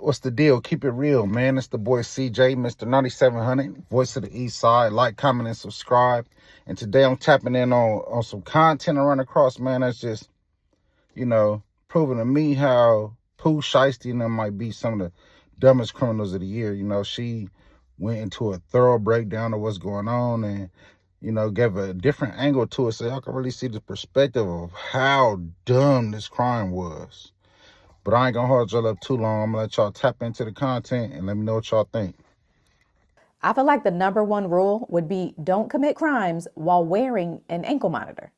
What's the deal? Keep it real, man. It's the boy CJ, Mr. 9700, voice of the East Side. Like, comment, and subscribe. And today I'm tapping in on some content I run across, man. That's just, proving to me how Pooh Shiesty and them might be some of the dumbest criminals of the year. She went into a thorough breakdown of what's going on and, gave a different angle to it so y'all can really see the perspective of how dumb this crime was. But I ain't gonna hold y'all up too long. I'm gonna let y'all tap into the content and let me know what y'all think. I feel like the number one rule would be don't commit crimes while wearing an ankle monitor.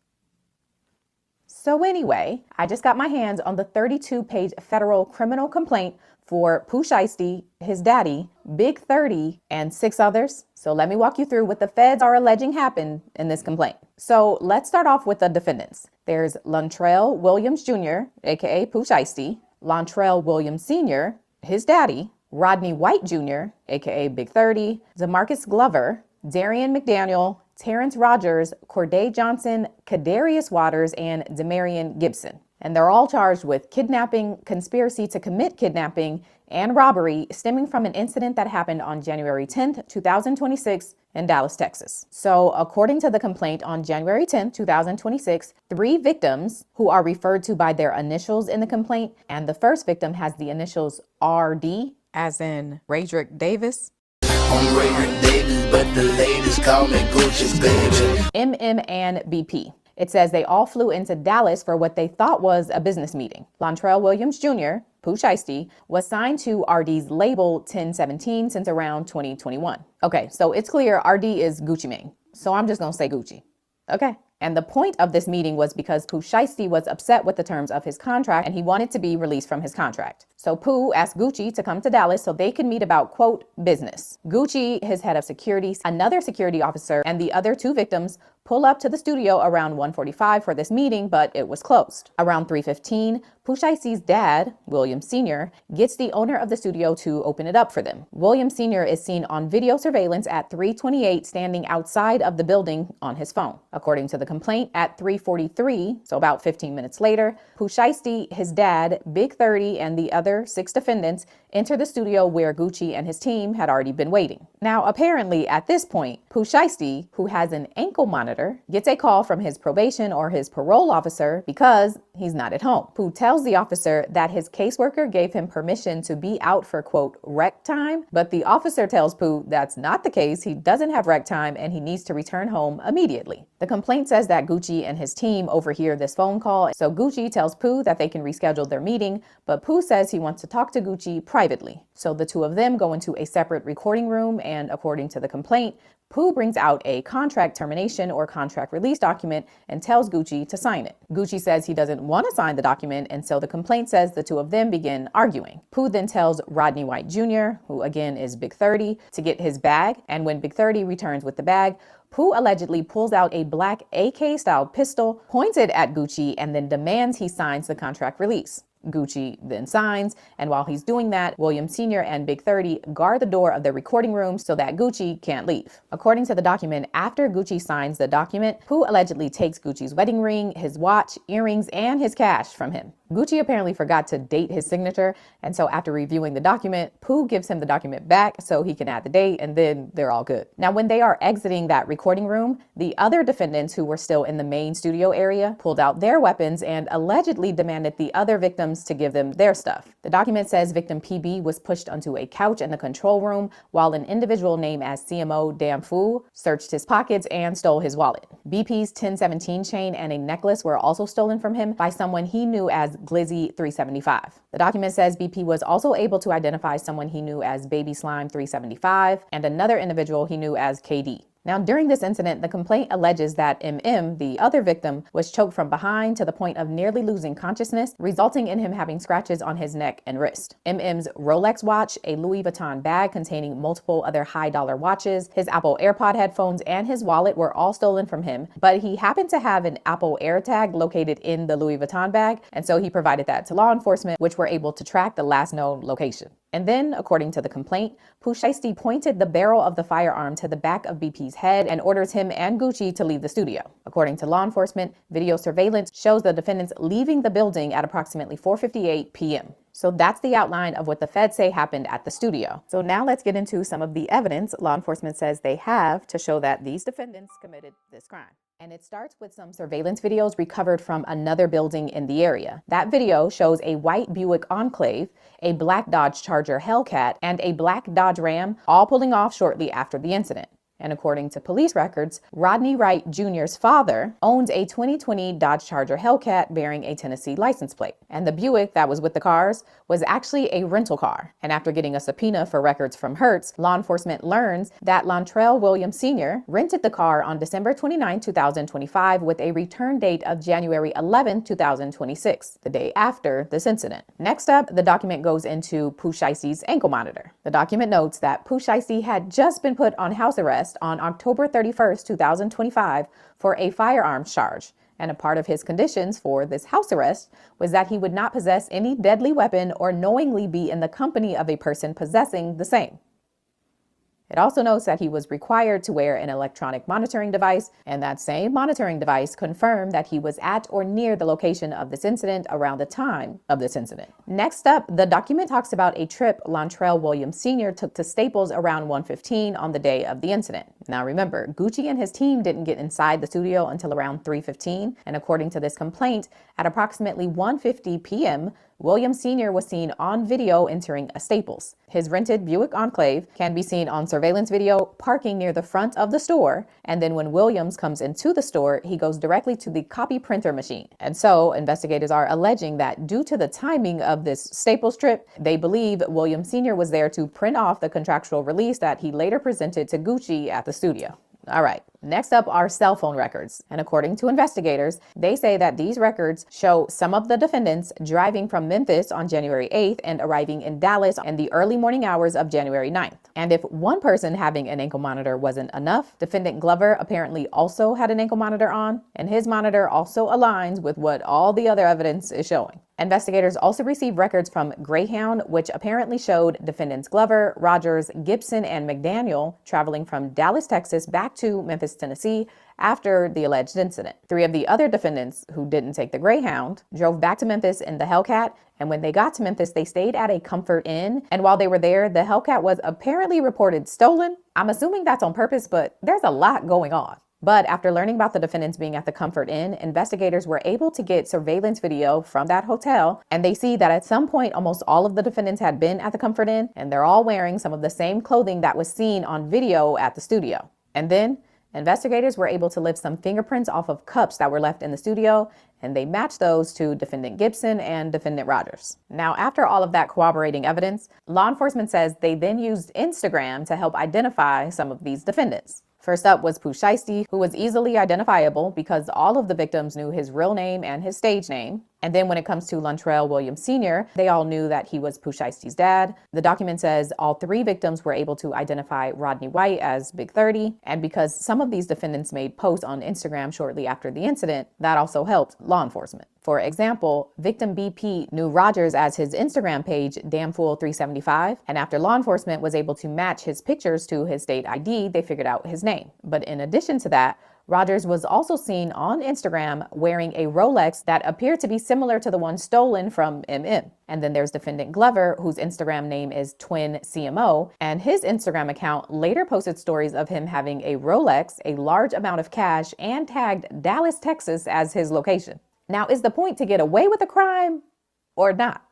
So anyway, I just got my hands on the 32-page federal criminal complaint for Pooh Shiesty, his daddy, Big 30, and 6 others. So let me walk you through what the feds are alleging happened in this complaint. So let's start off with the defendants. There's Lontrell Williams Jr., aka Pooh Shiesty, Lontrell Williams Sr., his daddy, Rodney White Jr., aka Big 30, Demarcus Glover, Darian McDaniel, Terrence Rogers, Corday Johnson, Kadarius Waters, and Demarion Gibson. And they're all charged with kidnapping, conspiracy to commit kidnapping, and robbery stemming from an incident that happened on January 10th, 2026 in Dallas, Texas. So according to the complaint, on January 10th, 2026, 3 victims who are referred to by their initials in the complaint, and the first victim has the initials RD, as in Raydrick Davis. I'm Raydrick Davis, but the ladies call me Gucci, baby. MM and BP. It says they all flew into Dallas for what they thought was a business meeting. Lontrell Williams Jr., Pooh Shiesty, was signed to RD's label 1017 since around 2021. Okay, so it's clear RD is Gucci Mane. So I'm just gonna say Gucci. Okay. And the point of this meeting was because Pooh Shiesty was upset with the terms of his contract and he wanted to be released from his contract. So Pooh asked Gucci to come to Dallas so they could meet about, quote, business. Gucci, his head of security, another security officer, and the other 2 victims pull up to the studio around 1:45 for this meeting, but it was closed. Around 3:15, Pooh Shiesty's dad, William Sr., gets the owner of the studio to open it up for them. William Sr. is seen on video surveillance at 3:28 standing outside of the building on his phone. According to the complaint, at 3:43, so about 15 minutes later, Pooh Shiesty, his dad, Big 30, and the other 6 defendants enter the studio where Gucci and his team had already been waiting. Now, apparently at this point, Pooh Shiesty, who has an ankle monitor, gets a call from his probation or his parole officer because he's not at home. Pooh tells the officer that his caseworker gave him permission to be out for, quote, rec time, but the officer tells Pooh that's not the case. He doesn't have rec time and he needs to return home immediately. The complaint says that Gucci and his team overhear this phone call, so Gucci tells Pooh that they can reschedule their meeting, but Pooh says he wants to talk to Gucci privately. So the 2 of them go into a separate recording room, and according to the complaint, Pooh brings out a contract termination or contract release document and tells Gucci to sign it. Gucci says he doesn't want to sign the document, and so the complaint says the 2 of them begin arguing. Pooh then tells Rodney White Jr., who again is Big 30, to get his bag, and when Big 30 returns with the bag, Pooh allegedly pulls out a black AK-style pistol, points it at Gucci, and then demands he signs the contract release. Gucci then signs, and while he's doing that, William Sr. and Big 30 guard the door of the recording room so that Gucci can't leave. According to the document, after Gucci signs the document, Pooh allegedly takes Gucci's wedding ring, his watch, earrings, and his cash from him. Gucci apparently forgot to date his signature, and so after reviewing the document, Pooh gives him the document back so he can add the date, and then they're all good. Now, when they are exiting that recording room, the other defendants who were still in the main studio area pulled out their weapons and allegedly demanded the other victims to give them their stuff. The document says victim PB was pushed onto a couch in the control room while an individual named as CMO Damfu searched his pockets and stole his wallet. BP's 1017 chain and a necklace were also stolen from him by someone he knew as Glizzy 375. The document says BP was also able to identify someone he knew as Baby Slime 375 and another individual he knew as KD. Now, during this incident, the complaint alleges that MM, the other victim, was choked from behind to the point of nearly losing consciousness, resulting in him having scratches on his neck and wrist. MM's Rolex watch, a Louis Vuitton bag containing multiple other high-dollar watches, his Apple AirPod headphones, and his wallet were all stolen from him, but he happened to have an Apple AirTag located in the Louis Vuitton bag, and so he provided that to law enforcement, which were able to track the last known location. And then, according to the complaint, Pooh Shiesty pointed the barrel of the firearm to the back of BP's head and orders him and Gucci to leave the studio. According to law enforcement, video surveillance shows the defendants leaving the building at approximately 4:58 p.m. So that's the outline of what the feds say happened at the studio. So now let's get into some of the evidence law enforcement says they have to show that these defendants committed this crime. And it starts with some surveillance videos recovered from another building in the area. That video shows a white Buick Enclave, a black Dodge Charger Hellcat, and a black Dodge Ram all pulling off shortly after the incident. And according to police records, Rodney Wright Jr.'s father owns a 2020 Dodge Charger Hellcat bearing a Tennessee license plate. And the Buick that was with the cars was actually a rental car. And after getting a subpoena for records from Hertz, law enforcement learns that Lontrell Williams Sr. rented the car on December 29, 2025 with a return date of January 11, 2026, the day after this incident. Next up, the document goes into Pooh Shiesty's ankle monitor. The document notes that Pooh Shiesty had just been put on house arrest on October 31st, 2025 for a firearms charge. And a part of his conditions for this house arrest was that he would not possess any deadly weapon or knowingly be in the company of a person possessing the same. It also notes that he was required to wear an electronic monitoring device, and that same monitoring device confirmed that he was at or near the location of this incident around the time of this incident. Next up, the document talks about a trip Lontrell Williams Sr. took to Staples around 1:15 on the day of the incident. Now remember, Gucci and his team didn't get inside the studio until around 3:15, and according to this complaint, at approximately 1:50 p.m., Williams Sr. was seen on video entering a Staples. His rented Buick Enclave can be seen on surveillance video parking near the front of the store, and then when Williams comes into the store, he goes directly to the copy printer machine. And so investigators are alleging that due to the timing of this Staples trip, they believe Williams Sr. was there to print off the contractual release that he later presented to Gucci at the studio. All right, next up are cell phone records. And according to investigators, they say that these records show some of the defendants driving from Memphis on January 8th and arriving in Dallas in the early morning hours of January 9th. And if one person having an ankle monitor wasn't enough, defendant Glover apparently also had an ankle monitor on, and his monitor also aligns with what all the other evidence is showing. Investigators also received records from Greyhound, which apparently showed defendants Glover, Rogers, Gibson, and McDaniel traveling from Dallas, Texas back to Memphis, Tennessee after the alleged incident. 3 of the other defendants who didn't take the Greyhound drove back to Memphis in the Hellcat, and when they got to Memphis, they stayed at a Comfort Inn, and while they were there, the Hellcat was apparently reported stolen. I'm assuming that's on purpose, but there's a lot going on. But after learning about the defendants being at the Comfort Inn, investigators were able to get surveillance video from that hotel, and they see that at some point almost all of the defendants had been at the Comfort Inn, and they're all wearing some of the same clothing that was seen on video at the studio. And then investigators were able to lift some fingerprints off of cups that were left in the studio, and they matched those to defendant Gibson and defendant Rogers. Now, after all of that corroborating evidence, law enforcement says they then used Instagram to help identify some of these defendants. First up was Pooh Shiesty, who was easily identifiable because all of the victims knew his real name and his stage name. And then when it comes to Lontrell Williams Sr., they all knew that he was Pooh Shiesty's dad. The document says all 3 victims were able to identify Rodney White as Big 30. And because some of these defendants made posts on Instagram shortly after the incident, that also helped law enforcement. For example, victim BP knew Rogers as his Instagram page, Damfool375. And after law enforcement was able to match his pictures to his state ID, they figured out his name. But in addition to that, Rogers was also seen on Instagram wearing a Rolex that appeared to be similar to the one stolen from MM. And then there's defendant Glover, whose Instagram name is Twin CMO, and his Instagram account later posted stories of him having a Rolex, a large amount of cash, and tagged Dallas, Texas as his location. Now, is the point to get away with the crime or not?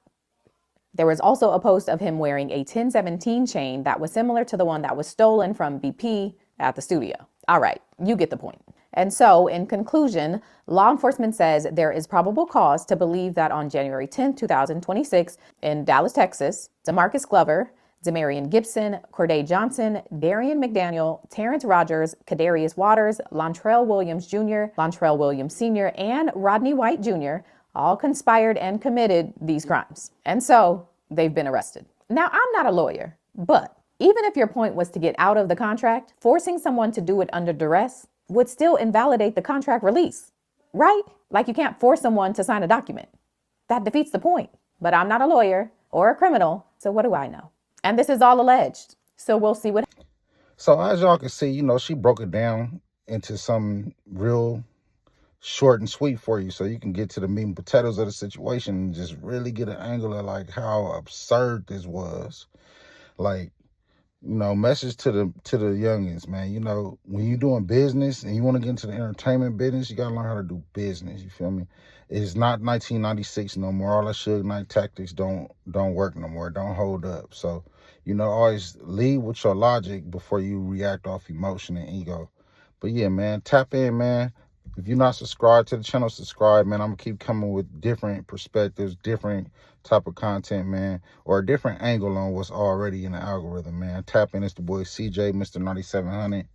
There was also a post of him wearing a 1017 chain that was similar to the one that was stolen from BP at the studio. All right, you get the point. And so, in conclusion, law enforcement says there is probable cause to believe that on January 10, 2026, in Dallas, Texas, DeMarcus Glover, Demarion Gibson, Corday Johnson, Darian McDaniel, Terrence Rogers, Kadarius Waters, Lontrell Williams Jr., Lontrell Williams Sr., and Rodney White Jr. all conspired and committed these crimes. And so, they've been arrested. Now, I'm not a lawyer, but even if your point was to get out of the contract, forcing someone to do it under duress would still invalidate the contract release, right? Like you can't force someone to sign a document. That defeats the point. But I'm not a lawyer or a criminal, so So what do I know? And this is all alleged. So we'll see what. So as y'all can see, you know, she broke it down into some real short and sweet for you, so you can get to the meat and potatoes of the situation and just really get an angle of like how absurd this was. Like, you know, message to the youngins, man. You know, when you're doing business and you want to get into the entertainment business, you gotta learn how to do business. You feel me? It's not 1996 no more. All that Suge Knight tactics don't work no more. Don't hold up. So, you know, always lead with your logic before you react off emotion and ego. But yeah, man, tap in, man. If you're not subscribed to the channel, subscribe, man. I'm gonna keep coming with different perspectives, different type of content, man, or a different angle on what's already in the algorithm, man. Tap in. It's the boy CJ, Mr. 9700.